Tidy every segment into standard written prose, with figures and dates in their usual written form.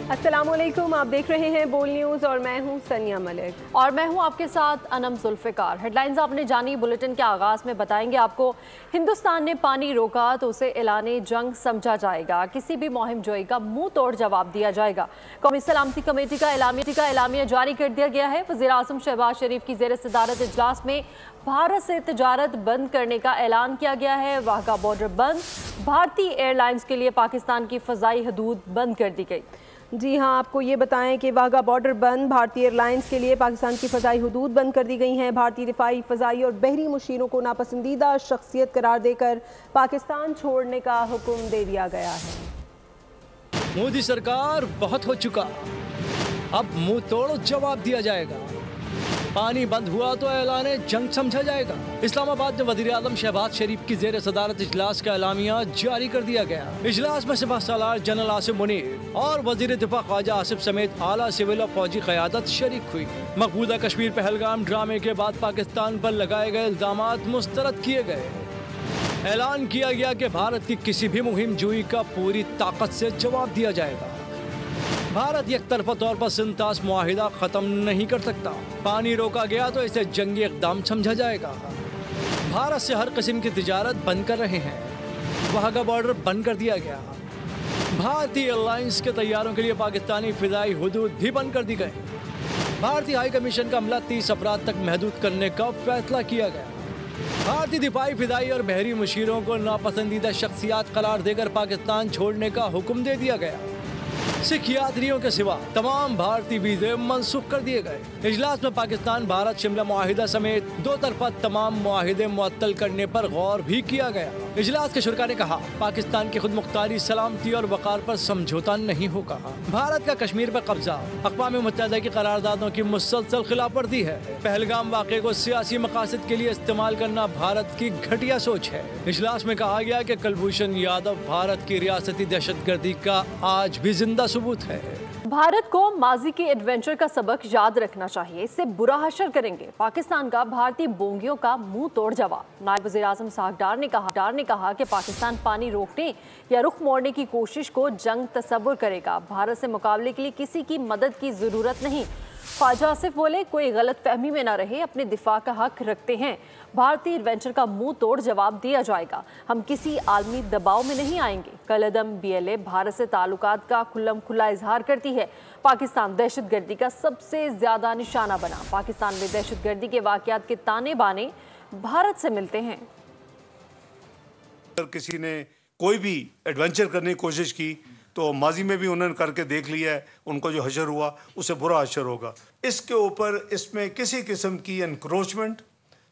अस्सलामुअलैकुम, आप देख रहे हैं बोल न्यूज़ और मैं हूं सनिया मलिक और मैं हूं आपके साथ अनम जुल्फ़िकार। हेडलाइंस आपने जानी। बुलेटिन के आगाज़ में बताएंगे आपको, हिंदुस्तान ने पानी रोका तो उसे ऐलाने जंग समझा जाएगा, किसी भी मुहिम जोई का मुंह तोड़ जवाब दिया जाएगा। कौमी सलामती कमेटी का एलामिया जारी कर दिया गया है। वज़ीर आज़म शहबाज शरीफ की ज़ेर सदारत इजलास में भारत से तिजारत बंद करने का ऐलान किया गया है। वाघा बॉर्डर बंद, भारतीय एयरलाइंस के लिए पाकिस्तान की फ़ज़ाई हदूद बंद कर दी गई। जी हाँ, आपको ये बताएं कि वाघा बॉर्डर बंद, भारतीय एयरलाइंस के लिए पाकिस्तान की फ़ज़ाई हदूद बंद कर दी गई हैं। भारतीय दिफाई, फ़ज़ाई और बहरी मुशीरों को नापसंदीदा शख्सियत करार देकर पाकिस्तान छोड़ने का हुक्म दे दिया गया है। मोदी सरकार बहुत हो चुका, अब मुंह तोड़ जवाब दिया जाएगा। पानी बंद हुआ तो ऐलाने जंग समझा जाएगा। इस्लामाबाद में वज़ीर आज़म शहबाज शरीफ की ज़ेर सदारत इजलास का एलामिया जारी कर दिया गया। इजलास में सिपह सालार जनरल आसिफ मुनीर और वज़ीर दिफा ख्वाजा आसिफ समेत आला सिविल और फौजी क़यादत शरीक हुई। मकबूजा कश्मीर पहलगाम ड्रामे के बाद पाकिस्तान पर लगाए गए इल्ज़ामात मुस्तरद किए गए। ऐलान किया गया कि भारत की किसी भी मुहिम जोई का पूरी ताकत से जवाब दिया जाएगा। भारत एक तरफा तौर पर सिंतास मुआहिदा ख़त्म नहीं कर सकता। पानी रोका गया तो इसे जंगी इक़दाम समझा जाएगा। भारत से हर किस्म की तिजारत बंद कर रहे हैं। वाघा बॉर्डर बंद कर दिया गया। भारतीय एयरलाइंस के तैयारों के लिए पाकिस्तानी फ़िज़ाई हुदूद भी बंद कर दी गई। भारतीय हाई कमीशन का अमला 30 अफराद तक महदूद करने का फैसला किया गया। भारतीय दिफाई, फ़िज़ाई और बहरी मुशीरों को नापसंदीदा शख्सियात करार देकर पाकिस्तान छोड़ने का हुक्म दे दिया गया। सिख यात्रियों के सिवा तमाम भारतीय वीज़े मनसूख कर दिए गए। इजलास में पाकिस्तान भारत शिमला मुआहिदा समेत दो तरफा तमाम मुआहिदे मुअत्तल करने पर गौर भी किया गया। इजलास के शुरा ने कहा, पाकिस्तान की खुद मुख्तारी, सलामती और वक़ार पर समझौता नहीं होगा। भारत का कश्मीर पर कब्जा अक़वाम मुत्तहिदा की करारदादों की मुसलसल खिलाफ वर्जी है। पहलगाम वाक़े को सियासी मकासद के लिए इस्तेमाल करना भारत की घटिया सोच है। इजलास में कहा गया कि कुलभूषण यादव भारत की रियासती दहशतगर्दी का आज भी जिंदा सबूत है। भारत को माजी के एडवेंचर का सबक याद रखना चाहिए, इससे बुरा हशर करेंगे पाकिस्तान का भारतीय बोंगियों का मुंह तोड़ जवाब। नायब वज़ीर आज़म साहब डार ने कहा कि पाकिस्तान पानी रोकने या रुख मोड़ने की कोशिश को जंग तस्वुर करेगा। भारत से मुकाबले के लिए किसी की मदद की ज़रूरत नहीं। ख्वाजा आसिफ बोले, कोई गलत फहमी में ना रहे, अपने दिफा का हक रखते हैं। भारतीय एडवेंचर का मुंह तोड़ जवाब दिया जाएगा। हम किसी आलमी दबाव में नहीं आएंगे। कलअदम BLA भारत से ताल्लुकात का खुल्लम खुल्ला इजहार करती है। पाकिस्तान दहशतगर्दी का सबसे ज्यादा निशाना बना। पाकिस्तान में दहशतगर्दी के वाकयात के ताने बाने भारत से मिलते हैं। अगर किसी ने कोई भी एडवेंचर करने की कोशिश की तो माजी में भी उन्होंने करके देख लिया है, उनको जो हशर हुआ उससे बुरा हशर होगा। इसके ऊपर इसमें किसी किस्म की एनक्रोचमेंट,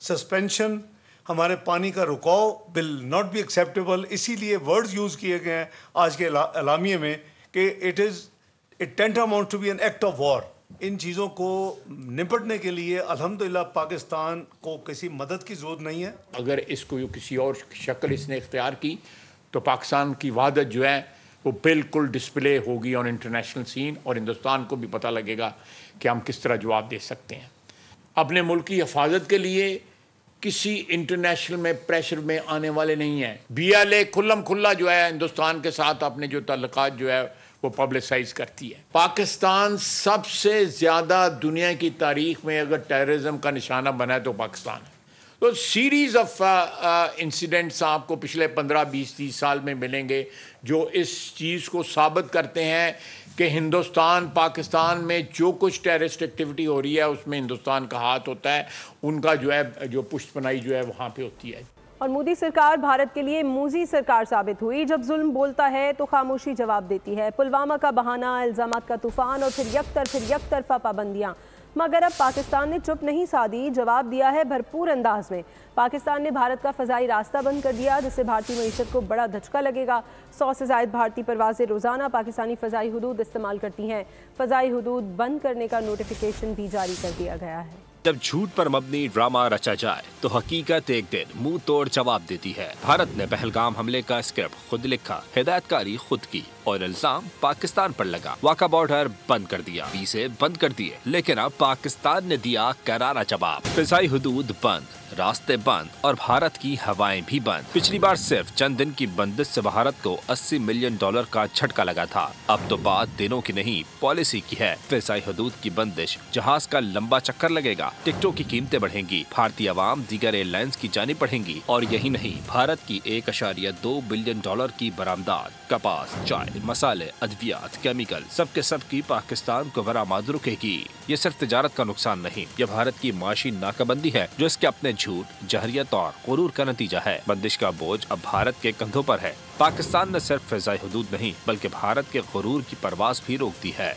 सस्पेंशन, हमारे पानी का रुकाव विल नॉट बी एक्सेप्टेबल। इसीलिए वर्ड्स यूज़ किए गए हैं आज के एलामिये में कि it tantamount to be an act of war. इन चीज़ों को निपटने के लिए अल्हम्दुलिल्लाह पाकिस्तान को किसी मदद की ज़रूरत नहीं है। अगर इसको किसी और शक्ल इसने इख्तियार की तो पाकिस्तान की वहादत जो है वो बिल्कुल डिस्प्ले होगी ऑन इंटरनेशनल सीन, और हिंदुस्तान को भी पता लगेगा कि हम किस तरह जवाब दे सकते हैं। अपने मुल्क की हिफाजत के लिए किसी इंटरनेशनल में प्रेशर में आने वाले नहीं हैं। BLA खुल्लम खुल्ला जो है हिंदुस्तान के साथ अपने जो ताल्लुकात जो है वो पब्लिसाइज करती है। पाकिस्तान सबसे ज़्यादा दुनिया की तारीख में अगर टेररिज्म का निशाना बना है तो पाकिस्तान है। तो सीरीज़ ऑफ इंसिडेंट्स आपको पिछले 15, 20, 30 साल में मिलेंगे जो इस चीज़ को साबित करते हैं कि हिंदुस्तान, पाकिस्तान में जो कुछ टेररिस्ट एक्टिविटी हो रही है उसमें हिंदुस्तान का हाथ होता है। उनका जो है जो पुष्टपनाई जो है वहाँ पे होती है। और मोदी सरकार भारत के लिए मूजी सरकार साबित हुई। जब जुल्म बोलता है तो खामोशी जवाब देती है। पुलवामा का बहाना, इल्ज़ामात का तूफान और फिर यकतरफा पाबंदियाँ। मगर अब पाकिस्तान ने चुप नहीं साधी, जवाब दिया है भरपूर अंदाज में। पाकिस्तान ने भारत का फ़ज़ाई रास्ता बंद कर दिया, जिससे भारतीय मईशत को बड़ा धचका लगेगा। 100 से ज़ायद भारतीय परवाज़ें रोज़ाना पाकिस्तानी फ़ज़ाई हुदूद इस्तेमाल करती हैं। फ़ज़ाई हुदूद बंद करने का नोटिफिकेशन भी जारी कर दिया गया है। जब झूठ पर मबनी ड्रामा रचा जाए तो हकीकत एक दिन मुंह तोड़ जवाब देती है। भारत ने पहलगाम हमले का स्क्रिप्ट खुद लिखा, हिदायतकारी खुद की और इल्जाम पाकिस्तान पर लगा। वाका बॉर्डर बंद कर दिया, वीज़े बंद कर दिए, लेकिन अब पाकिस्तान ने दिया करारा जवाब। फिजाई हुदूद बंद, रास्ते बंद और भारत की हवाएं भी बंद। पिछली बार सिर्फ चंद दिन की बंदिश से भारत को $80 मिलियन का झटका लगा था। अब तो बात दिनों की नहीं पॉलिसी की है। फिजाई हुदूद की बंदिश, जहाज का लंबा चक्कर लगेगा, टिकटों की कीमतें बढ़ेंगी, भारतीय आवाम दीगर एयरलाइंस की जानी पड़ेंगी और यही नहीं, भारत की $1.2 बिलियन की बरामदात कपास, चाय, मसाले, अद्वियात, केमिकल सबके सब की पाकिस्तान को बरामद रुकेगी। ये सिर्फ तिजारत का नुकसान नहीं, ये भारत की माशी नाकाबंदी है जो इसके अपने झूठ, जहरियत और गुरूर का नतीजा है। बंदिश का बोझ अब भारत के कंधों पर है। पाकिस्तान ने सिर्फ फिजाई हुदूद नहीं बल्कि भारत के गुरूर की परवाज भी रोक दी है।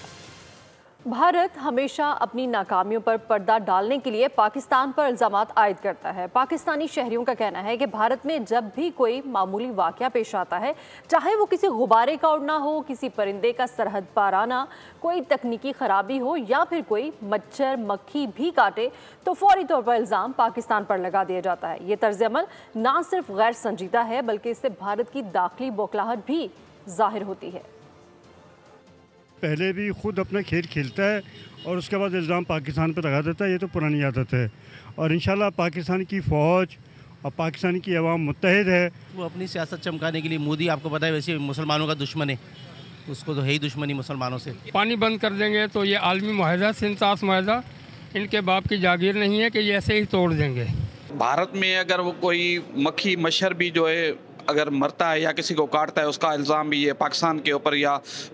भारत हमेशा अपनी नाकामियों पर पर्दा डालने के लिए पाकिस्तान पर इल्जामात आयद करता है। पाकिस्तानी शहरियों का कहना है कि भारत में जब भी कोई मामूली वाकया पेश आता है, चाहे वो किसी गुब्बारे का उड़ना हो, किसी परिंदे का सरहद पार आना, कोई तकनीकी खराबी हो या फिर कोई मच्छर मक्खी भी काटे, तो फौरी तौर पर इल्ज़ाम पाकिस्तान पर लगा दिया जाता है। ये तर्ज अमल ना सिर्फ गैर संजीदा है बल्कि इससे भारत की दाखिली बौखलाहट भी जाहिर होती है। पहले भी खुद अपना खेल खेलता है और उसके बाद इल्ज़ाम पाकिस्तान पर लगा देता है। ये तो पुरानी आदत है और इंशाल्लाह पाकिस्तान की फ़ौज और पाकिस्तान की अवाम मुत्तहिद है। वो अपनी सियासत चमकाने के लिए, मोदी आपको पता है वैसे मुसलमानों का दुश्मन है, उसको तो है ही दुश्मनी मुसलमानों से। पानी बंद कर देंगे तो ये आलमी मुआहदा, सिंतास मुआहदा, इनके बाप की जागीर नहीं है कि ये ऐसे ही तोड़ देंगे। भारत में अगर वो कोई मक्खी मच्छर भी जो है अगर मरता है या किसी को काटता है, उसका इल्ज़ाम भी ये पाकिस्तान के ऊपर या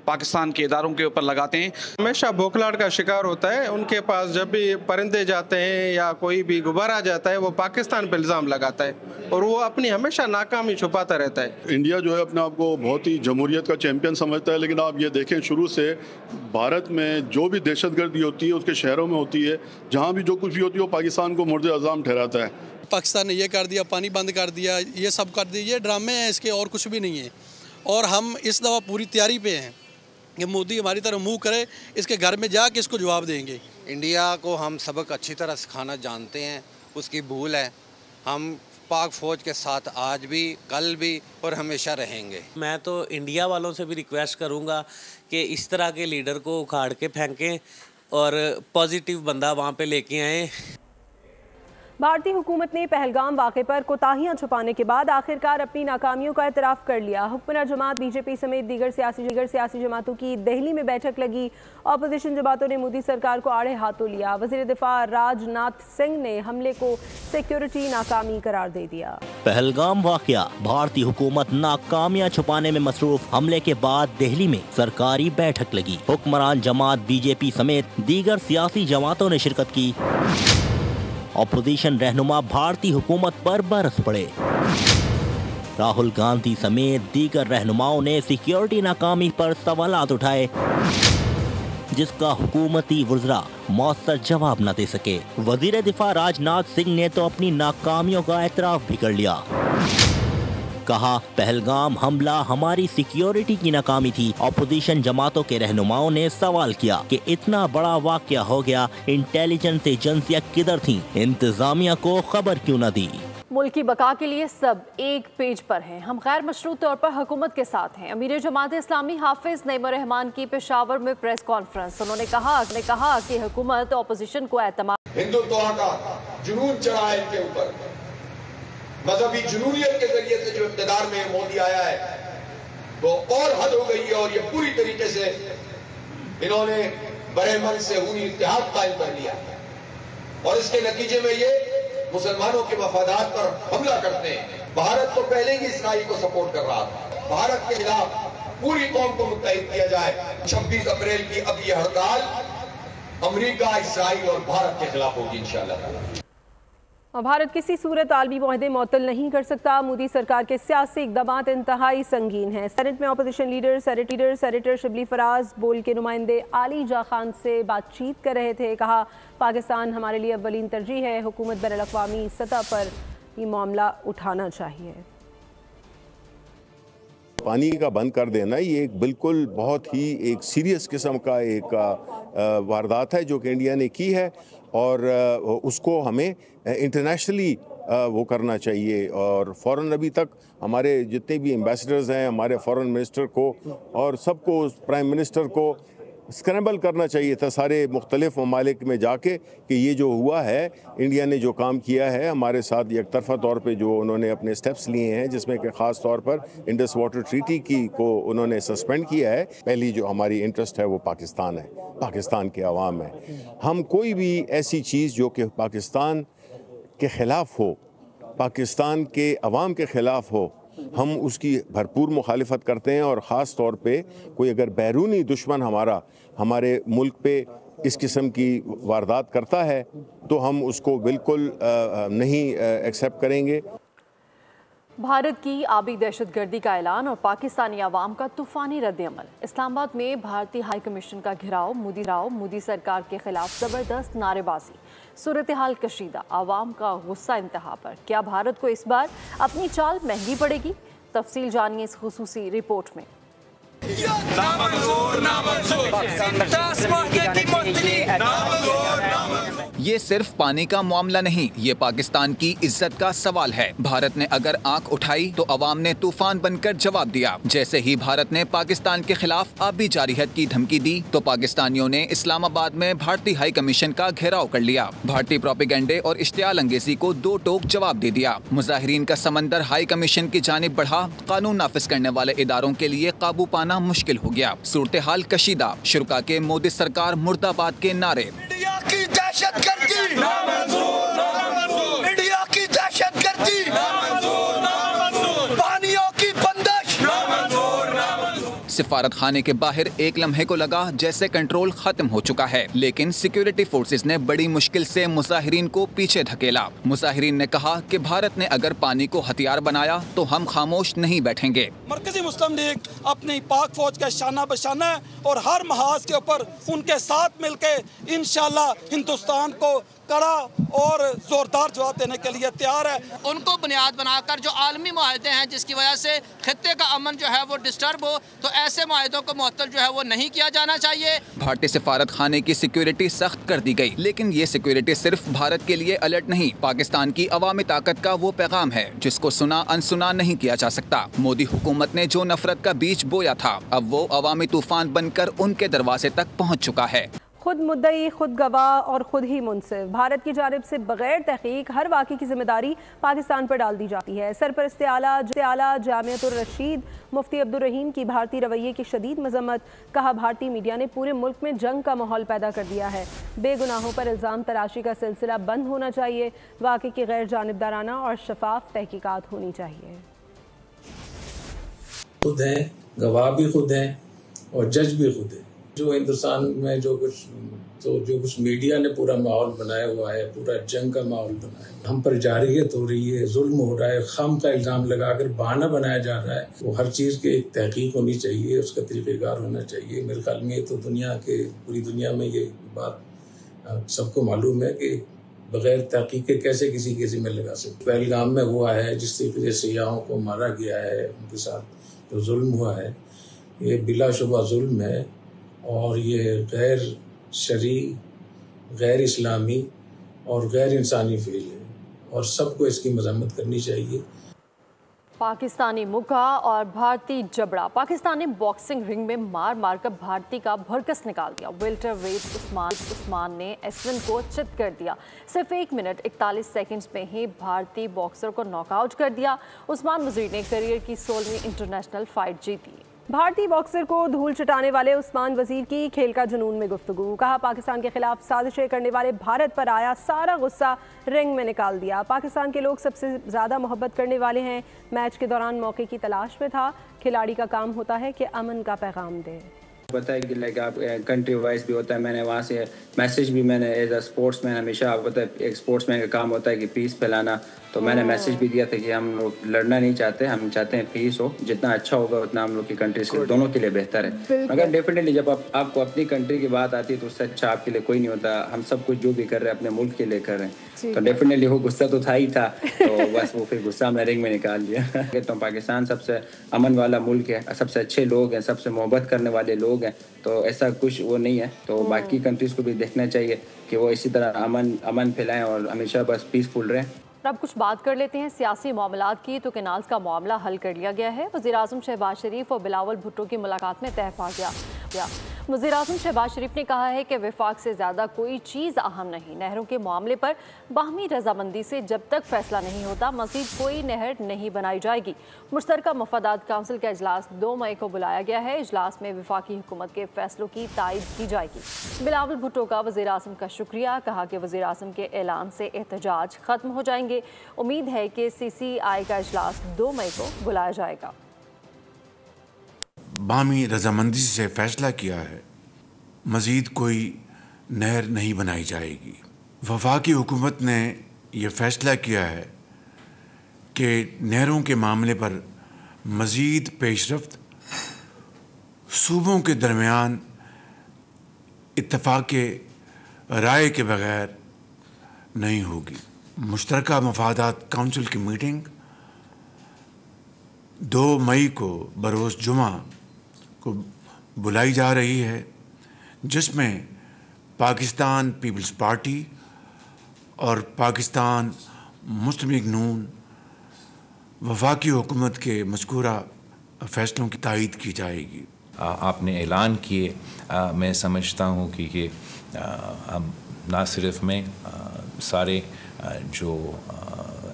पाकिस्तान के इदारों के ऊपर लगाते हैं। हमेशा बौखलाहट का शिकार होता है। उनके पास जब भी परिंदे जाते हैं या कोई भी गुब्बारा जाता है, वो पाकिस्तान पर इल्ज़ाम लगाता है और वो अपनी हमेशा नाकामी छुपाता रहता है। इंडिया जो है अपने आप को बहुत ही जमहूरियत का चैंपियन समझता है, लेकिन आप ये देखें शुरू से भारत में जो भी दहशतगर्दी होती है उसके शहरों में होती है, जहाँ भी जो कुछ भी होती है वो पाकिस्तान को मुर्दे अज़ाम ठहराता है। पाकिस्तान ने ये कर दिया, पानी बंद कर दिया, ये सब कर दिया, ये ड्रामे हैं इसके और कुछ भी नहीं है। और हम इस दफ़ा पूरी तैयारी पे हैं कि मोदी हमारी तरफ मुंह करे, इसके घर में जाके इसको जवाब देंगे। इंडिया को हम सबक अच्छी तरह सिखाना जानते हैं, उसकी भूल है। हम पाक फ़ौज के साथ आज भी, कल भी और हमेशा रहेंगे। मैं तो इंडिया वालों से भी रिक्वेस्ट करूँगा कि इस तरह के लीडर को उखाड़ के फेंकें और पॉजिटिव बंदा वहाँ पे लेके आएँ। भारतीय हुकूमत ने पहलगाम वाक़े पर कोताहियां छुपाने के बाद आखिरकार अपनी नाकामियों का एतराफ़ कर लिया। हुक्मरान जमात बीजेपी समेत दीगर सियासी जमातों की दिल्ली में बैठक लगी। अपोजिशन जमातों ने मोदी सरकार को आड़े हाथों लिया। वज़ीर दिफा राजनाथ सिंह ने हमले को सिक्योरिटी नाकामी करार दे दिया। पहलगाम वाक़या, भारतीय हुकूमत नाकामियां छुपाने में मसरूफ। हमले के बाद दिल्ली में सरकारी बैठक लगी। हुक्मरान जमात बीजेपी समेत दीगर सियासी जमातों ने शिरकत की। अपोजिशन रहनुमा भारतीय हुकूमत पर बरस पड़े। राहुल गांधी समेत दीगर रहनुमाओं ने सिक्योरिटी नाकामी पर सवालात उठाए, जिसका हुकूमती वज़रा मौसर जवाब न दे सके। वज़ीर दिफा राजनाथ सिंह ने तो अपनी नाकामियों का एतराफ़ भी कर लिया। कहा, पहलगाम हमला हमारी सिक्योरिटी की नाकामी थी। अपोजिशन जमातों के रहनुमाओं ने सवाल किया कि इतना बड़ा वाकया हो गया, इंटेलिजेंस एजेंसियां किधर थीं? इंतजामिया को खबर क्यों न दी? मुल्क की बका के लिए सब एक पेज पर हैं। हम गैर मशरूत तौर पर हुकूमत के साथ हैं। अमीर जमात इस्लामी हाफिज नईमुर रहमान की पेशावर में प्रेस कॉन्फ्रेंस। उन्होंने कहा कि हुकूमत अपोजिशन को एतमाद हिंदुत्व का जुनून चढ़ा है इनके ऊपर। मजहबी जुनूनियत के जरिए से जो इक़्तिदार में मोदी आया है वो और हद हो गई है और ये पूरी तरीके से इन्होंने बरहमन से हुई इत्तेहाद कायम कर लिया और इसके नतीजे में ये मुसलमानों के मफादात पर हमला करते हैं। भारत तो पहले ही इसराइल को सपोर्ट कर रहा था। भारत के खिलाफ पूरी कौम को मुत्तहिद किया जाए। 26 अप्रैल की अब ये हड़ताल अमेरिका, इसराइल और भारत के खिलाफ होगी इंशाअल्लाह। भारत किसी सूरत आलमी मुआहदे मुअत्तल नहीं कर सकता। मोदी सरकार के सियासी इक़दामात इंतहाई संगीन हैं। सेनेट में opposition leader senator Shibli Faraz बोल के नुमाइंदे आली जा खान से बातचीत कर रहे थे। कहा, पाकिस्तान हमारे लिए अव्वलीन तरजीह है। हुकूमत बैनुल-अक़वामी सतह पर ये मामला उठाना चाहिए। पानी का बंद कर देना ये एक बिल्कुल बहुत ही एक सीरियस किस्म का एक वारदात है जो कि इंडिया ने की है और उसको हमें इंटरनेशनली वो करना चाहिए। और फ़ौरन अभी तक हमारे जितने भी एम्बेसडर्स हैं, हमारे फ़ॉरेन मिनिस्टर को और सबको, प्राइम मिनिस्टर को स्क्रैम्बल करना चाहिए था सारे मुख्तलिफ ममालिक में जाके कि ये जो हुआ है, इंडिया ने जो काम किया है हमारे साथ एक तरफा तौर पे जो उन्होंने अपने स्टेप्स लिए हैं, जिसमें कि ख़ास तौर पर इंडस वाटर ट्रीटी को उन्होंने सस्पेंड किया है। पहली जो हमारी इंटरेस्ट है वो पाकिस्तान है, पाकिस्तान के अवाम है। हम कोई भी ऐसी चीज़ जो कि पाकिस्तान के ख़िलाफ़ हो, पाकिस्तान के अवाम के ख़िलाफ़ हो, हम उसकी भरपूर मुखालिफत करते हैं। और ख़ास तौर पे कोई अगर बैरूनी दुश्मन हमारे मुल्क पे इस किस्म की वारदात करता है तो हम उसको बिल्कुल नहीं एक्सेप्ट करेंगे। भारत की आबी दहशतगर्दी का ऐलान और पाकिस्तानी अवाम का तूफानी रद्द-ए-अमल। इस्लामाबाद में भारतीय हाई कमीशन का घिराव, मोदी सरकार के खिलाफ जबरदस्त नारेबाजी, सूरत हाल कशीदा, आवाम का गुस्सा इंतहा पर। क्या भारत को इस बार अपनी चाल महंगी पड़ेगी? तफसील जानिए इस खुसूसी रिपोर्ट में। ये सिर्फ पानी का मामला नहीं, ये पाकिस्तान की इज्जत का सवाल है। भारत ने अगर आंख उठाई तो अवाम ने तूफान बनकर जवाब दिया। जैसे ही भारत ने पाकिस्तान के खिलाफ आबी जारहियत की धमकी दी तो पाकिस्तानियों ने इस्लामाबाद में भारतीय हाई कमीशन का घेराव कर लिया। भारतीय प्रोपेगेंडे और इश्तियाल अंगेजी को दो टोक जवाब दे दिया। मुजाहिरीन का समंदर हाई कमीशन की जानिब बढ़ा। कानून नाफिज करने वाले इदारों के लिए काबू पाना मुश्किल हो गया। सूरत हाल कशीदा, शुरा के मोदी सरकार मुर्दाबाद के नारे। इंडिया की दहशतगर्दी, इंडिया की दहशतगर्दी, पानियों की बंदिश। सिफारत खाने के बाहर एक लम्हे को लगा जैसे कंट्रोल खत्म हो चुका है, लेकिन सिक्योरिटी फोर्सेस ने बड़ी मुश्किल से मुजाहिरीन को पीछे धकेला। मुजाहिरीन ने कहा कि भारत ने अगर पानी को हथियार बनाया तो हम खामोश नहीं बैठेंगे। मरकजी मुस्लिम लीग अपनी पाक फौज का शाना बशाना है और हर महाज के ऊपर उनके साथ मिलके इंशाल्लाह हिंदुस्तान को कड़ा और जोरदार जवाब देने के लिए तैयार है। उनको बुनियाद बनाकर जो आलमी मुआहदे हैं जिसकी वजह से खित्ते का अमन जो है वो डिस्टर्ब हो, तो ऐसे मुआहदों को मुअत्तल जो है वो नहीं किया जाना चाहिए। भारतीय सिफारत खाने की सिक्योरिटी सख्त कर दी गई, लेकिन ये सिक्योरिटी सिर्फ भारत के लिए अलर्ट नहीं, पाकिस्तान की अवामी ताकत का वो पैगाम है जिसको सुना अनसुना नहीं किया जा सकता। मोदी हुकूमत ने जो नफरत का बीज बोया था, अब वो अवामी तूफान बनकर उनके दरवाजे तक पहुँच चुका है। खुद मुद्दई, खुद गवाह और खुद ही मुनसिफ। भारत की जानिब से बगैर तहकीक हर वाक़े की जिम्मेदारी पाकिस्तान पर डाल दी जाती है। सरपरस्त आला जामियतुर रशीद मुफ्ती अब्दुल रहीम की भारतीय रवैये की शदीद मजम्मत। कहा, भारतीय मीडिया ने पूरे मुल्क में जंग का माहौल पैदा कर दिया है। बेगुनाहों पर इल्ज़ाम तराशी का सिलसिला बंद होना चाहिए। वाक़े की गैर जानिबदाराना और शफाफ तहकीकात होनी चाहिए। खुद हैं, गवाह भी खुद हैं और जज भी खुद हैं। जो हिंदुस्तान में जो कुछ मीडिया ने पूरा माहौल बनाया हुआ है, पूरा जंग का माहौल बनाया है, हम पर जारहियत हो रही है, जुल्म हो रहा है, खाम का इल्ज़ाम लगाकर बहाना बनाया जा रहा है, वो हर चीज़ की एक तहकीक होनी चाहिए, उसका तरीक़ेकार होना चाहिए। मेरे ख्याल में तो पूरी दुनिया में ये बात सबको मालूम है कि बग़ैर तहकीक के कैसे किसी के ज़िम्मे लगा सकते। पहलगाम में हुआ है, जिस तरीके से सियाहों को मारा गया है, उनके साथ जो जुल्म हुआ है, ये बिलाशुबा जुल्म है और ये गैर शरई, गैर इस्लामी और गैर इंसानी फेल है और सबको इसकी मजम्मत करनी चाहिए। पाकिस्तानी मुक्का और भारतीय जबड़ा। पाकिस्तान ने बॉक्सिंग रिंग में मार मारकर भारतीय का भरकस निकाल दिया। वेल्टर वेट उस्मान ने एसविन को चित कर दिया। सिर्फ 1 मिनट 41 सेकंड्स में ही भारतीय बॉक्सर को नॉकआउट कर दिया। उस्मान वजीर ने करियर की 16वीं इंटरनेशनल फाइट जीती। भारतीय बॉक्सर को धूल चटाने वाले उस्मान वजीर की खेल का जुनून में गुफ्तगू। कहा, पाकिस्तान के खिलाफ साजिशें करने वाले भारत पर आया सारा गुस्सा रिंग में निकाल दिया। पाकिस्तान के लोग सबसे ज़्यादा मोहब्बत करने वाले हैं। मैच के दौरान मौके की तलाश में था। खिलाड़ी का काम होता है कि अमन का पैगाम दे। पता है कि लाइक आप कंट्री वाइज भी होता है, मैंने वहाँ से मैसेज भी मैंने एज अ स्पोर्ट्समैन हमेशा, आप पता है एक स्पोर्ट्समैन का काम होता है कि पीस फैलाना, तो मैंने मैसेज भी दिया था कि हम लोग लड़ना नहीं चाहते, हम चाहते हैं पीस हो, जितना अच्छा होगा उतना हम लोग की कंट्री से दोनों के लिए बेहतर है। मगर डेफिनेटली जब आपको अपनी कंट्री की बात आती है तो उससे अच्छा आपके लिए कोई नहीं होता। हम सब कुछ जो भी कर रहे हैं अपने मुल्क के लिए कर रहे हैं, तो डेफिनेटली वो गुस्सा तो था ही था, तो बस वो फिर गुस्सा हमने रिंग में निकाल दिया। तो पाकिस्तान सबसे अमन वाला मुल्क है, सबसे अच्छे लोग हैं, सबसे मोहब्बत करने वाले लोग हैं, तो ऐसा कुछ वो नहीं है। तो बाकी कंट्रीज को भी देखना चाहिए कि वो इसी तरह अमन फैलाएं और हमेशा बस पीसफुल रहें। अब कुछ बात कर लेते हैं सियासी मामलात की। तो कैनाल्स का मामला हल कर लिया गया है। वज़ीर-ए-आज़म शहबाज शरीफ और बिलावल भुट्टो की मुलाकात में तय पा गया। वज़ीर-ए-आज़म शहबाज शरीफ ने कहा है कि वफाक से ज़्यादा कोई चीज़ अहम नहीं। नहरों के मामले पर बाहमी रजामंदी से जब तक फैसला नहीं होता मज़ीद कोई नहर नहीं बनाई जाएगी। मुश्तरका मफादात काउंसिल का इजलास 2 मई को बुलाया गया है। इजलास में वफाकी हुकूमत के फैसलों की तायद की जाएगी। बिलावल भुट्टो का वज़ीर-ए-आज़म का शुक्रिया, कहा कि वज़ीर-ए-आज़म के ऐलान से एहतजाज ख़त्म हो जाएंगे। उम्मीद है कि CCI का इजलास 2 मई को बुलाया जाएगा। बामी रजामंदी से फैसला किया है मज़ीद कोई नहर नहीं बनाई जाएगी। वफाकी हुकूमत ने यह फ़ैसला किया है कि नहरों के मामले पर मज़ीद पेशरफ्त सूबों के दरमियान इत्तफ़ाक़ राय के बग़ैर नहीं होगी। मुश्तरका मफादात काउंसिल की मीटिंग 2 मई को बरोज़ जुमा को बुलाई जा रही है, जिसमें पाकिस्तान पीपल्स पार्टी और पाकिस्तान मुस्लिम लीग नून वफाकी हुकूमत के मज़कूरा फ़ैसलों की तायद की जाएगी। आपने ऐलान किए, मैं समझता हूँ कि ये हम ना सिर्फ में सारे जो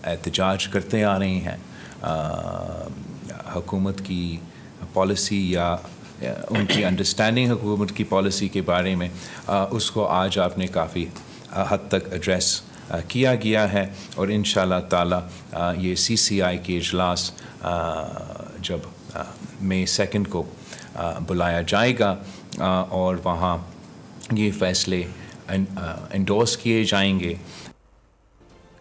एहतजाज करते आ रहे हैं हुकूमत की पॉलिसी या उनकी अंडरस्टैंडिंग हुकूमत की पॉलिसी के बारे में, उसको आज आपने काफ़ी हद तक एड्रेस किया गया है। और इंशाअल्लाह ताला ये CCI के इजलास जब मई 2 को बुलाया जाएगा और वहाँ ये फ़ैसले एंडोर्स किए जाएंगे।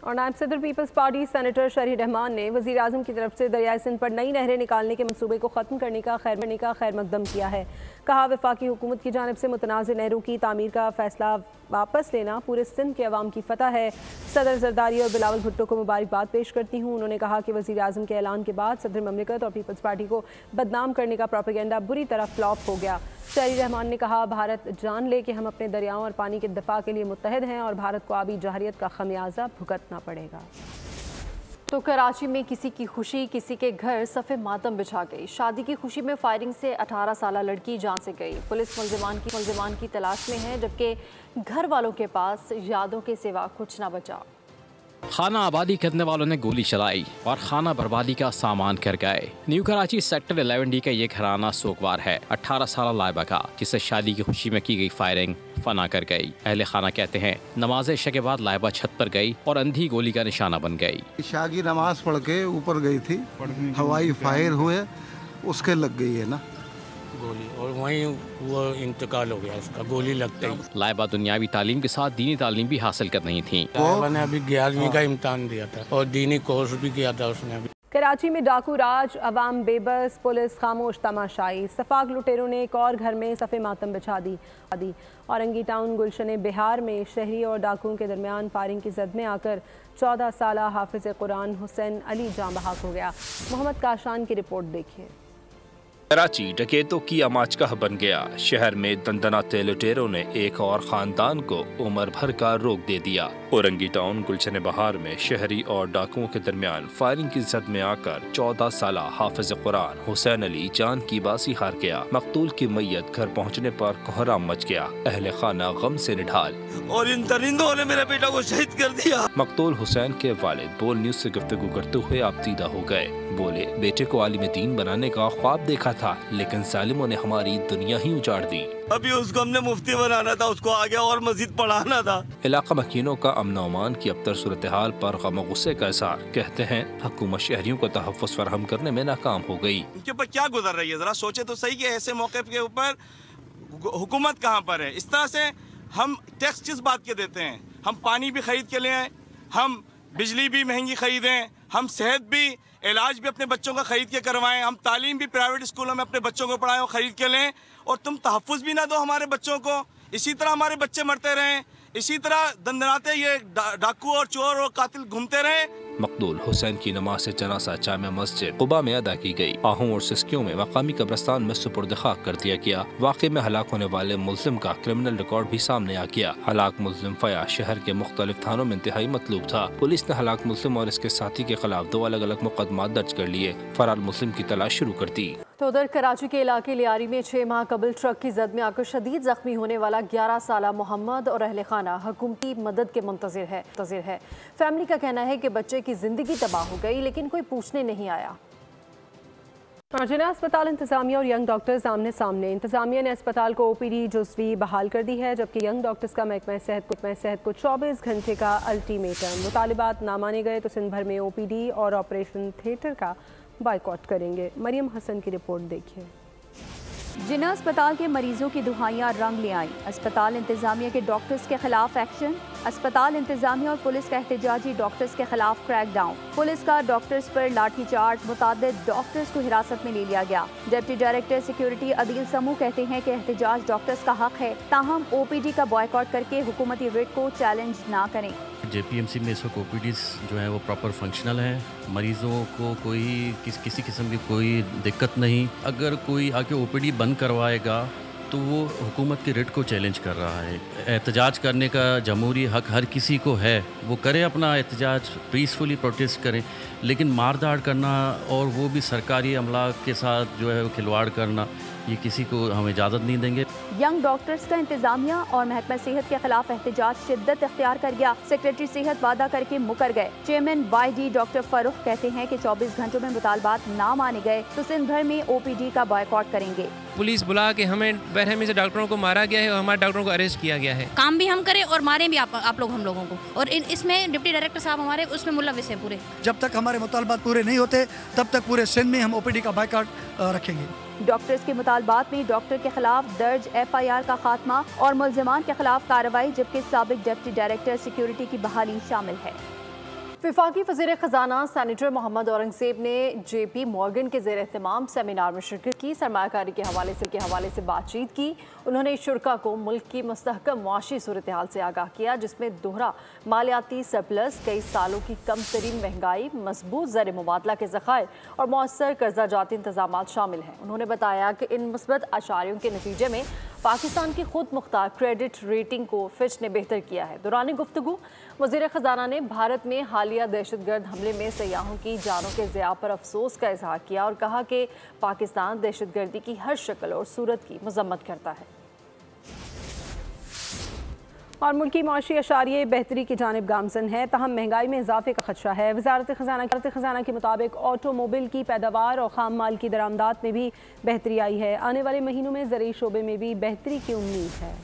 और नायब सदर पीपल्स पार्टी सेनेटर शरीर रहमान ने वज़ीर-ए-आज़म की तरफ से दरियाए सिंध पर नई नहरें निकालने के मंसूबे को ख़त्म करने का खैर मकदम किया है। कहा वफाकी हुकूमत की जानिब से मुतनाज़ नहरों की तामीर का फ़ैसला वापस लेना पूरे सिंध के अवाम की फ़तह है। सदर जरदारी और बिलावल भुट्टो को मुबारकबाद पेश करती हूँ। उन्होंने कहा कि वज़ीर-ए-आज़म के ऐलान के बाद सदर ममलिकत और पीपल्स पार्टी को बदनाम करने का प्रोपेगेंडा बुरी तरह फ्लॉप हो गया। शरीर रहमान ने कहा भारत जान ले कि हम अपने दरियाओं और पानी के दिफा के लिए मुत्तहिद हैं और भारत को आबी जहरियत का खमियाजा भुगतना पड़ेगा। तो कराची में किसी की खुशी, किसी के घर सफ़े मातम बिछा गई। शादी की खुशी में फायरिंग से 18 साला लड़की जान से गई। पुलिस मुलजिमान की तलाश में है, जबकि घर वालों के पास यादों के सिवा कुछ ना बचा। खाना आबादी करने वालों ने गोली चलाई और खाना बर्बादी का सामान कर गए। न्यू कराची सेक्टर 11D का ये घराना सोगवार है 18 साल लाइबा का, जिससे शादी की खुशी में की गई फायरिंग फना कर गई। अहले खाना कहते हैं नमाज इशा के बाद लाइबा छत पर गई और अंधी गोली का निशाना बन गई। इशा की नमाज पढ़ के ऊपर गई थी, हवाई फायर हुए, उसके लग गई है ना गोली और वहीं वो इंतकाल हो गया उसका गोली लगते ही। लाइबा दुनियावी तालीम के साथ दीनी तालीम भी हासिल कर रही थी। मैंने अभी 11वीं का इम्तहान दिया था और दीनी कोर्स भी किया था उसने। अभी कराची में डाकू राज, अवाम बेबस, पुलिस खामोश तमाशाई। सफाक लुटेरों ने एक और घर में सफ़े मातम बिछा दी। औरंगी टाउन गुलशन बिहार में शहरी और डाकुओं के दरमियान फायरिंग की जद में आकर 14 साला हाफिज कुरान हुसैन अली जाँ बहक हो गया। मोहम्मद काशान की रिपोर्ट देखिए। कराची डकैतों की अमाचगाह बन गया। शहर में दंदनाते लुटेरों ने एक और खानदान को उम्र भर का रोक दे दिया। औरंगी टाउन गुलशन बहार में शहरी और डाकुओं के दरमियान फायरिंग की जद में आकर 14 साला हाफिज कुरान हुसैन अली जान की बाजी हार गया। मकतूल की मैयत घर पहुँचने पर कोहराम मच गया। अहले खाना गम से निढाल। और इन दरिंदों ने मेरे बेटा को शहीद कर दिया। मकतूल हुसैन के वालिद बोल न्यूज से गुफ्तगू करते हुए आपतीदा हो गए। बोले बेटे को आलिम दीन बनाने का ख्वाब देखा था, लेकिन जालिमों ने हमारी दुनिया ही उजाड़ दी। अभी उसको हमने मुफ्ती बनाना था, उसको आगे और मस्जिद पढ़ाना था। इलाका मकीनों का अमन अमान की अबतर सूरत हाल पर गम और गुस्से का इज़हार। कहते हैं हुकूमत शहरियों को तहफ़्फ़ुज़ फराहम करने में नाकाम हो गई। उनके ऊपर क्या गुजर रही है, जरा सोचे तो सही कि ऐसे मौके के ऊपर हुकूमत कहाँ पर है। इस तरह से हम टैक्स किस बात के देते हैं, हम पानी भी खरीद के ले आए, हम बिजली भी महंगी खरीदें, हम सेहत भी, इलाज भी अपने बच्चों का खरीद के करवाएं, हम तालीम भी प्राइवेट स्कूलों में अपने बच्चों को पढ़ाएं और ख़रीद के लें, और तुम तहफ़्फ़ुज़ भी ना दो हमारे बच्चों को। इसी तरह हमारे बच्चे मरते रहें, इसी तरह दंदनाते ये डाकू और चोर और कातिल घूमते रहें। मकतूल हुसैन की नमाज जनासा जामिया मस्जिद कुबा में अदा की गई। आहूं और सिस्कियों में मकामी कब्रिस्तान में सुपुर्द खाक कर दिया गया। वाक़े में हलाक होने वाले मुल्ज़िम का क्रिमिनल रिकॉर्ड भी सामने आ गया। हलाक मुल्ज़िम फया शहर के मुख्तलिफ थानों में इंतहाई मतलूब था। पुलिस ने हलाक मुल्ज़िम और इसके साथी के खिलाफ 2 अलग अलग मुकदमा दर्ज कर लिए। फरार मुल्ज़िम की तलाश शुरू कर दी। तो उधर कराची के इलाके लियारी में 6 माह कबल ट्रक की जद में आकर शदीद जख्मी होने वाला 11 साला मोहम्मद और अहले खाना हुकूमती मदद के मुंतज़िर है। फैमिली का कहना है कि बच्चे की जिंदगी तबाह हो गई, लेकिन कोई पूछने नहीं आया। जिला अस्पताल इंतजामिया और यंग डॉक्टर्स आमने सामने। इंतजामिया ने अस्पताल को OPD जुज़वी बहाल कर दी है, जबकि यंग डॉक्टर्स का महकमा सेहत को 24 घंटे का अल्टीमेटम। मुतालिबात ना माने गए तो सिंध भर में OPD और ऑपरेशन थिएटर का बाइकॉट करेंगे। मरियम हसन की रिपोर्ट देखिए। जिना अस्पताल के मरीजों की दुहाइयां रंग ले आई। अस्पताल इंतजामिया के डॉक्टर्स के खिलाफ एक्शन। अस्पताल इंतजामिया और पुलिस का एहतजाजी डॉक्टर्स के खिलाफ क्रैकडाउन। पुलिस का डॉक्टर्स पर लाठीचार्ज, मुतादिद डॉक्टर्स को हिरासत में ले लिया गया। डिप्टी डायरेक्टर सिक्योरिटी अदील समू कहते हैं कि एहतजाज डॉक्टर्स का हक है, ताहम OPD का बॉयकॉट करके हुकूमती रिट को चैलेंज ना करें। JPMC में इस वक्त OPDs जो है वो प्रॉपर फंक्शनल हैं। मरीज़ों को कोई किसी किस्म की कोई दिक्कत नहीं। अगर कोई आके OPD बंद करवाएगा तो वो हुकूमत के रिट को चैलेंज कर रहा है। एहतजाज करने का जमहूरी हक हर किसी को है, वो करे अपना एहतजाज, पीसफुली प्रोटेस्ट करें, लेकिन मारदाड़ करना और वो भी सरकारी अमला के साथ जो है खिलवाड़ करना, ये किसी को हम इजाज़त नहीं देंगे। यंग डॉक्टर्स का इंतजामिया और महकमा सेहत के खिलाफ एहतजाज शिद्दत इख्तियार कर गया। सेक्रेटरी सेहत वादा करके मुकर गए। चेयरमैन YD डॉक्टर फरूख कहते हैं कि 24 घंटों में मुतालबात ना माने गए तो सिंध भर में OPD का बॉयकॉट करेंगे। पुलिस बुला के हमें बेरहमी से डॉक्टरों को मारा गया है और हमारे डॉक्टरों को अरेस्ट किया गया है। काम भी हम करें और मारें भी आप लोग हम लोगों को, और इसमें डिप्टी डायरेक्टर साहब हमारे उसमें मुलविस है पूरे। जब तक हमारे मुतालबात पूरे नहीं होते तब तक पूरे सिंध में हम OPD का बॉयकॉट रखेंगे। डॉक्टर्स के मुतालबात में डॉक्टर के खिलाफ दर्ज FIR का खात्मा और मुल्जिमान के खिलाफ कार्रवाई, जबकि साबिक डिप्टी डायरेक्टर सिक्योरिटी की बहाली शामिल है। वफाकी वज़ीर ख़जाना सेनेटर मोहम्मद औरंगज़ेब ने JP मॉर्गन के ज़ेर एहतमाम सेमिनार में शिरकत की। सरमायाकारी के हवाले से बातचीत की। उन्होंने शुरका को मुल्क की मुस्तहकम मुआशी सूरत हाल से आगाह किया, जिसमें दोहरा मालियाती सरप्लस, कई सालों की कम तरीन महंगाई, मजबूत ज़र मुबादला के ज़खायर और मौसर कर्जा जाती इंतजाम शामिल हैं। उन्होंने बताया कि इन मुस्बत अशारियों के नतीजे में पाकिस्तान की खुद मुख्तार क्रेडिट रेटिंग को फिच ने बेहतर किया है। दौरान गुफ्तगू वज़ीर ख़जाना ने भारत में हालिया दहशतगर्द हमले में सयाहों की जानों के ज़िया पर अफसोस का इजहार किया और कहा कि पाकिस्तान दहशतगर्दी की हर शक्ल और सूरत की मजम्मत करता है। और मुल्की माशी अशारिये बेहतरी की जानिब गामजन है, तहम महंगाई में इजाफे का खदशा है। वज़ारत ख़जाना के मुताबिक ऑटोमोबिल की पैदावार और खाम माल की दरामदात में भी बेहतरी आई है। आने वाले महीनों में ज़रूरी शोबे में भी बेहतरी की उम्मीद है।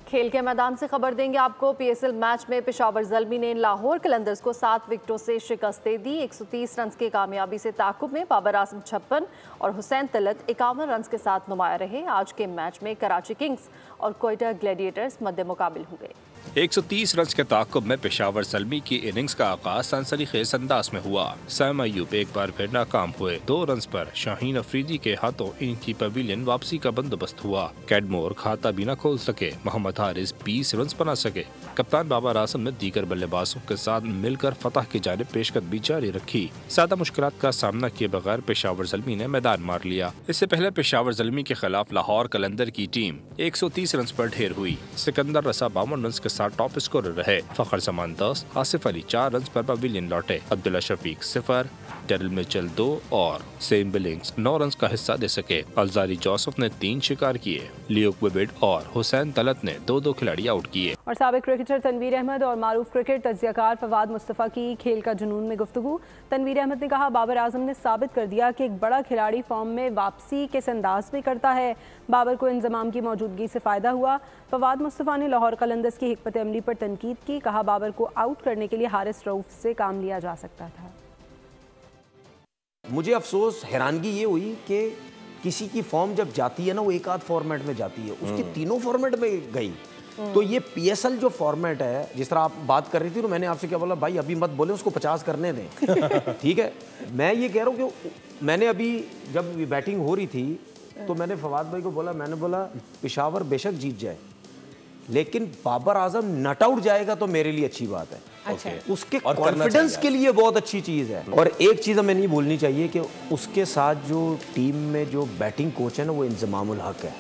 खेल के मैदान से खबर देंगे आपको। PSL मैच में पेशावर ज़ल्मी ने लाहौर कलंदर्स को 7 विकेटों से शिकस्त दे दी। 130 रन की कामयाबी से ताकुब में बाबर आजम 56 और हुसैन तलत 51 रन के साथ नुमाया रहे। आज के मैच में कराची किंग्स और कोयटा ग्लैडिएटर्स मद्दे मुकाबिल हुए। 130 रन के ताकुब में पेशावर ज़ल्मी की इनिंग्स का आगाज सनसनीखेज अंदाज में हुआ। सैम अय्यूब एक बार फिर नाकाम हुए। 2 रन पर शाहीन अफरीदी के हाथों इनकी पवेलियन वापसी का बंदोबस्त हुआ। कैडमोर खाता भी न खोल सके। मोहम्मद हारिस 20 रन बना सके। कप्तान बाबर आजम ने दीगर बल्लेबाजों के साथ मिलकर फतह की जानिब पेशकदमी जारी रखी। ज्यादा मुश्किलात का सामना किए बगैर पेशावर ज़ल्मी ने मैदान मार लिया। इससे पहले पेशावर ज़ल्मी के खिलाफ लाहौर कलंदर की टीम 130 रन पर ढेर हुई। सिकंदर रसा 52 रन के साथ टॉप स्कोरर रहे। फखर जमान 10, आसिफ अली 4 रन पर पवेलियन लौटे। अब्दुल्ला शफीक 0, डेरिल मिचेल 2 और सेम बिलिंग्स 9 रन का हिस्सा दे सके। अलजारी जोसेफ ने 3 शिकार किए। लियो क्विबिड और हुसैन तलत ने 2-2 खिलाड़ी आउट किए। और साबिक क्रिकेटर तनवीर अहमद और मारूफ क्रिकेट तज्जियाकार फवाद मुस्तफ़ा की खेल का जुनून में गुफ्तगू। तनवीर अहमद ने कहा, बाबर आजम ने साबित कर दिया कि एक बड़ा खिलाड़ी फॉर्म में वापसी किस अंदाज में करता है। बाबर को इंजमाम की मौजूदगी से फ़ायदा हुआ। फवाद मुस्तफ़ा ने लाहौर कलंदर्स की हिकमत अमली पर तनकीद की। कहा, बाबर को आउट करने के लिए हारिस रऊफ से काम लिया जा सकता था। मुझे अफसोस हैरानगी ये हुई कि किसी की फॉर्म जब जाती है ना, वो एक आध फॉर्मेट में जाती है, उसकी तीनों फॉर्मेट में गई। तो ये PSL जो फॉर्मेट है, जिस तरह आप बात कर रही थी, तो मैंने आपसे क्या बोला, भाई अभी मत बोले, उसको 50 करने दें। ठीक है, मैं ये कह रहा हूँ कि मैंने अभी जब बैटिंग हो रही थी तो मैंने फवाद भाई को बोला, मैंने बोला पेशावर बेशक जीत जाए लेकिन बाबर आजम नट आउट जाएगा तो मेरे लिए अच्छी बात है। अच्छा। उसके कॉन्फिडेंस के लिए बहुत अच्छी चीज़ है। और एक चीज़ हमें नहीं भूलनी चाहिए कि उसके साथ जो टीम में जो बैटिंग कोच है ना, वो इंजमामुल हक है।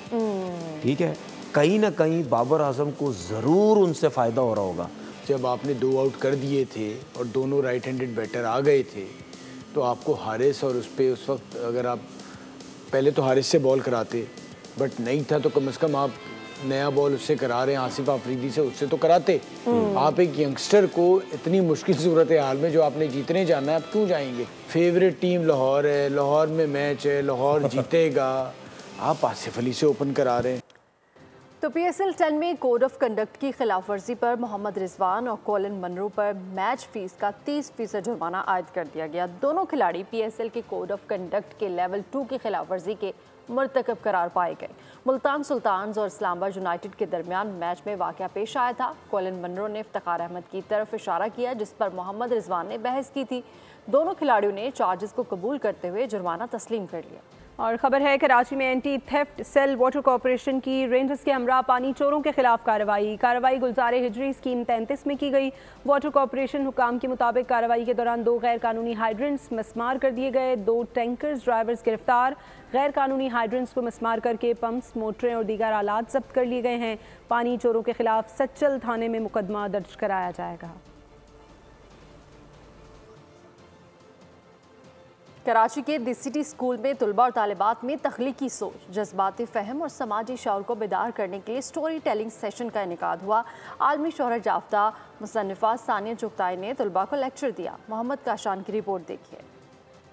ठीक है, कहीं ना कहीं बाबर आजम को ज़रूर उनसे फ़ायदा हो रहा होगा। जब आपने 2 आउट कर दिए थे और दोनों राइट हैंडेड बैटर आ गए थे, तो आपको हारिस और उस पर उस वक्त अगर आप पहले तो हारिस से बॉल कराते, बट नहीं था तो कम से कम आप नया बॉल उससे करा रहे हैं, आसिफ आफरीदी से, उससे तो कराते। आप एक यंगस्टर को इतनी मुश्किल सूरत हाल में जो आपने जीतने जाना है, आप क्यों जाएंगे? फेवरेट टीम लाहौर है, लाहौर में मैच है, लाहौर जीतेगा, आप आसिफ अली से ओपन करा रहे हैं। तो PSL 10 में कोड ऑफ कंडक्ट की खिलाफ वर्जी पर मोहम्मद रिजवान और कोलिन मनरो पर मैच फीस का 30% जुर्माना आयद कर दिया गया। दोनों खिलाड़ी PSL के कोड ऑफ कंडक्ट के लेवल 2 की खिलाफ वर्जी के मरतकब करार पाए गए। मुल्तान सुल्तान्स और इस्लामाबाद यूनाइटेड के दरमियान मैच में वाक़या पेश आया था। कोलिन मनरो ने इफ्तिखार अहमद की तरफ इशारा किया, जिस पर मोहम्मद रिजवान ने बहस की थी। दोनों खिलाड़ियों ने चार्जेस को कबूल करते हुए जुर्माना तस्लीम कर लिया। और ख़बर है कराची में anti theft cell water corporation की रेंजर्स के हमरा पानी चोरों के खिलाफ कार्रवाई गुलजार हिजरी स्कीम 33 में की गई। वाटर कॉरपोरेशन हुकाम के मुताबिक कार्रवाई के दौरान 2 गैर कानूनी हाइड्रेंट्स मस्मार कर दिए गए। 2 टैंकर्स ड्राइवर्स गिरफ्तार। गैर कानूनी हाइड्रेंट्स को मस्मार करके पंप्स, मोटरें और दीगर आलात जब्त कर लिए गए हैं। पानी चोरों के खिलाफ सच्चल थाने में मुकदमा दर्ज कराया जाएगा। कराची के दी सिटी स्कूल में तलबा और तालिबात में तख्लीकी सोच, जज्बाती फ़हम और समाजी शऊर को बेदार करने के लिए स्टोरी टेलिंग सेशन का इनेकाद हुआ। आलमी शोहरत याफ्ता मुसन्निफा सानिया चुगताई ने तलबा को लेक्चर दिया। मोहम्मद काशान की रिपोर्ट देखिए।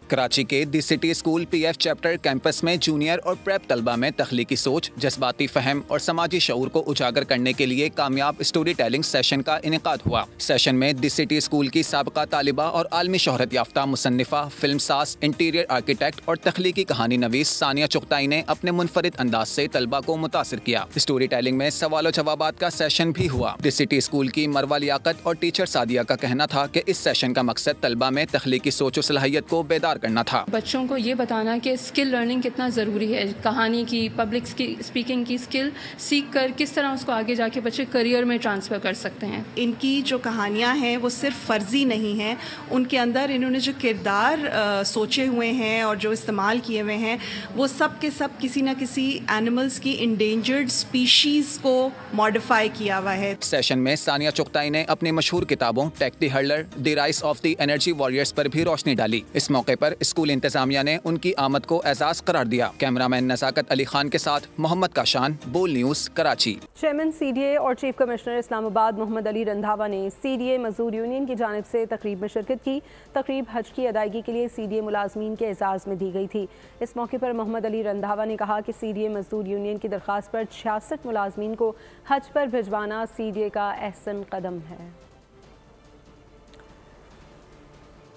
कराची के the city school PF chapter campus में जूनियर और प्रेप तलबा में तख्लीकी सोच, जज्बाती फ़हम और समाजी शऊर को उजागर करने के लिए कामयाब स्टोरी टेलिंग सेशन का इनेकाद हुआ। सेशन में दी सिटी स्कूल की साबका तालिबा और आलमी शोहरत याफ्ता मुसन्निफा, फिल्म साज, इंटीरियर आर्किटेक्ट और तख्लीकी कहानी नवीस सानिया चुगताई ने अपने मुनफरिद अंदाज से तलबा को मुतासिर किया। स्टोरी टेलिंग में सवाल जवाबात का सेशन भी हुआ। दी सिटी स्कूल की मरवा लियाकत और टीचर सादिया का कहना था कि इस सेशन का मकसद तलबा में तख्लीकी सोच और सलाहियत को बेदार करना था। बच्चों को ये बताना कि स्किल लर्निंग कितना ज़रूरी है, कहानी की, पब्लिक स्पीकिंग की स्किल सीख कर किस तरह उसको आगे जाके बच्चे करियर में ट्रांसफ़र कर सकते हैं। इनकी जो कहानियाँ हैं वो सिर्फ फ़र्जी नहीं हैं, उनके अंदर इन्होंने जो किरदार सोचे हुए हैं और जो इस्तेमाल किए हुए हैं वो सब के सब किसी न किसी एनिमल्स की इंडेंजर्ड स्पीशीज़ को मॉडिफाई किया हुआ है। सेशन में सानिया चुगताई ने अपनी मशहूर किताबों take the hurler, the rise of the energy warriors पर भी रोशनी डाली। इस मौके पर स्कूल इंतजामिया ने उनकी आमद को एजाज करार दिया। कैमरामैन नज़ाकत अली खान के साथ मोहम्मद काशान, बोल न्यूज़, कराची। चेयरमैन CDA और चीफ कमिश्नर इस्लामाबाद मोहम्मद अली रंधावा ने CDA मजदूर यूनियन की जानिब से तकरीब में शिरकत की। तकरीब हज की अदायगी के लिए CDA मुलाजमीन के एजाज़ में दी गई थी। इस मौके पर मोहम्मद अली रंधावा ने कहा कि CDA मजदूर यूनियन की दरख्वास्त पर 66 मुलाजमीन को हज पर भिजवाना CDA का अहसन कदम है।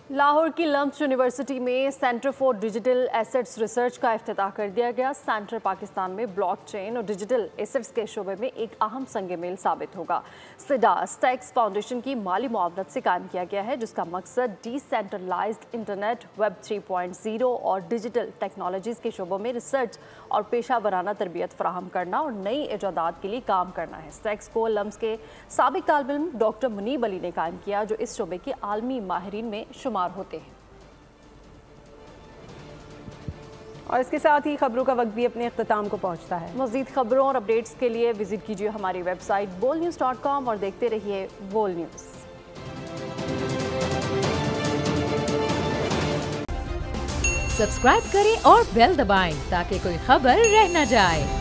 लाहौर की लम्स यूनिवर्सिटी में centre for digital assets research का इफ्तिताह कर दिया गया। सेंटर पाकिस्तान में ब्लॉकचेन और डिजिटल एसेट्स के शोबे में एक अहम संग मेल साबित होगा। सिडा स्टैक्स फाउंडेशन की माली मुआवनत से कायम किया गया है, जिसका मकसद डिसेंट्रलाइज्ड इंटरनेट, वेब 3.0 और डिजिटल टेक्नोलॉजीज़ के शोबों में रिसर्च और पेशा वराना तरबियत फराहम करना और नई इजादात के लिए काम करना है। स्टैक्स को लम्स के साबिक तालिब इल्म डॉक्टर मुनीब अली ने कायम किया, जो इस शोबे के आलमी माहिरीन में शुमार होते हैं। और इसके साथ ही खबरों का वक्त भी अपने अख्ताम को पहुंचता है। मज़ीद खबरों और अपडेट्स के लिए विजिट कीजिए हमारी वेबसाइट bolnews.com और देखते रहिए बोल न्यूज़। सब्सक्राइब करें और बेल दबाएं ताकि कोई खबर रह न जाए।